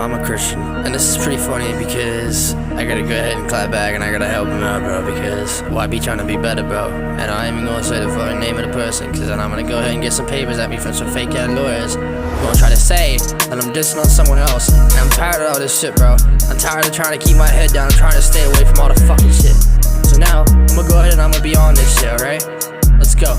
I'm a Christian, and this is pretty funny because I gotta go ahead and clap back and I gotta help him out, bro, because I be trying to be better, bro. And I ain't even gonna say the fucking name of the person, cause then I'm gonna go ahead and get some papers at me from some fake ass lawyers who gonna try to say that I'm dissing on someone else. And I'm tired of all this shit, bro. I'm tired of trying to keep my head down. I'm trying to stay away from all the fucking shit. So now, I'm gonna go ahead and I'm gonna be on this shit, alright? Let's go.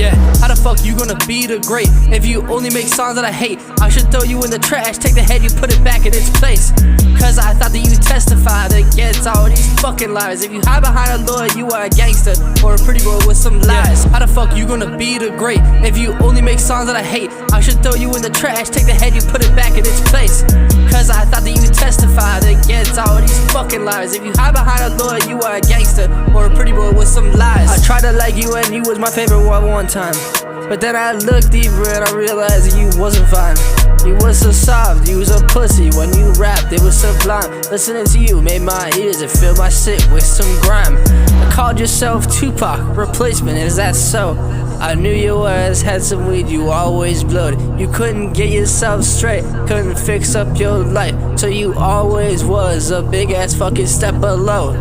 Yeah, how the fuck you gonna be the great if you only make songs that I hate? I should throw you in the trash, take the head, you put it back in its place. Cause I thought that you testified against all these fucking lies. If you hide behind a lawyer, you are a gangster or a pretty boy with some lies. How the fuck you gonna be the great if you only make songs that I hate? I should throw you in the trash, take the head, you put it back in its place. Cause I thought that you testified against all these fucking lies. If you hide behind a lawyer, you are a gangster or a pretty boy with some lies. I tried to like you and you was my favorite one time, but then I looked deeper and I realized that you wasn't fine. You was so soft, you was a pussy. When you rapped, it was sublime. Listening to you made my ears and filled my shit with some grime. I called yourself Tupac, replacement, is that so? I knew your ass had some weed, you always blowed. You couldn't get yourself straight, couldn't fix up your life, so you always was a big ass fucking step below.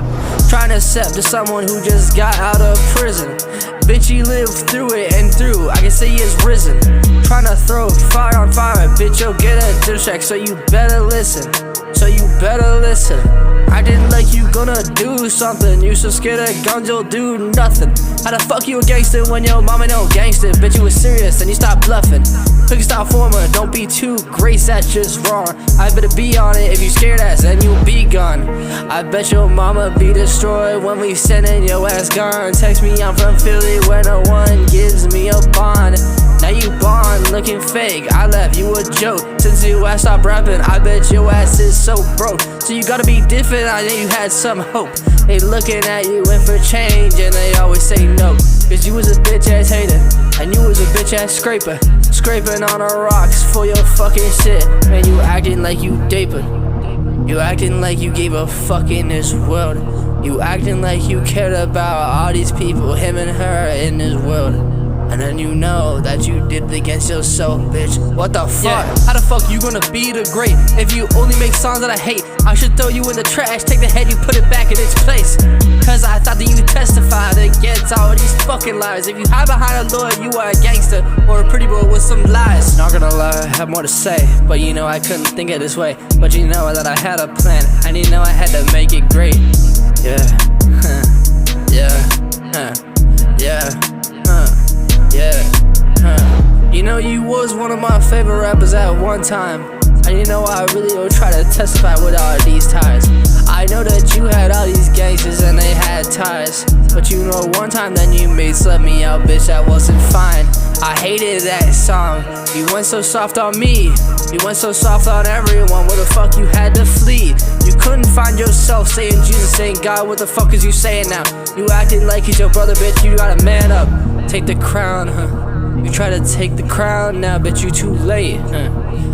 Trying to step to someone who just got out of prison. Bitch, you lived through it and through, I can say it's risen. Trying to throw fire on fire, bitch, you'll get a diss track, so you better listen. So you better listen. I didn't like you gonna do something. You so scared of guns, you'll do nothing. How the fuck you a gangster when your mama no gangster? Bitch, you was serious and you stopped bluffing. Pick a style former, don't be too great, that's just wrong. I better be on it, if you scared ass, then you'll be gone. I bet your mama be destroyed when we sending your ass gone. Text me, I'm from Philly where no one gives me a bond. Now you blonde, looking fake, I left, you a joke. Since you ass stopped rapping, I bet your ass is so broke. So you gotta be different, I know you had some hope. They looking at you in for change and they always say no. Cause you was a bitch ass hater, and you was a bitch ass scraper. Scraping on the rocks for your fucking shit. Man, you acting like you Daper. You acting like you gave a fuck in this world. You acting like you cared about all these people, him and her in this world. And then you know that you did it against yourself, bitch. What the fuck? Yeah. How the fuck you gonna be the great if you only make songs that I hate? I should throw you in the trash, take the head, you put it back in its place. Cause I thought that you testified against all these fucking lies. If you hide behind a lawyer, you are a gangster or a pretty boy with some lies. Not gonna lie, I have more to say, but you know I couldn't think it this way. But you know that I had a plan, and you know I had to make it great. Yeah, You know you was one of my favorite rappers at one time, and you know I really would try to testify with all these ties. I know that you had all these gangsters and they had ties, but you know one time then you made Slut Me Out, bitch, that wasn't fine. I hated that song. You went so soft on me, you went so soft on everyone. Where the fuck you had to flee? You couldn't find yourself saying Jesus, saying God. What the fuck is you saying now? You acting like he's your brother, bitch, you gotta man up. Take the crown, huh? You try to take the crown now, bet you too late, huh?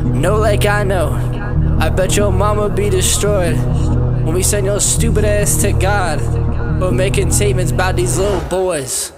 Know like I know, I bet your mama be destroyed when we send your stupid ass to God for making statements about these little boys.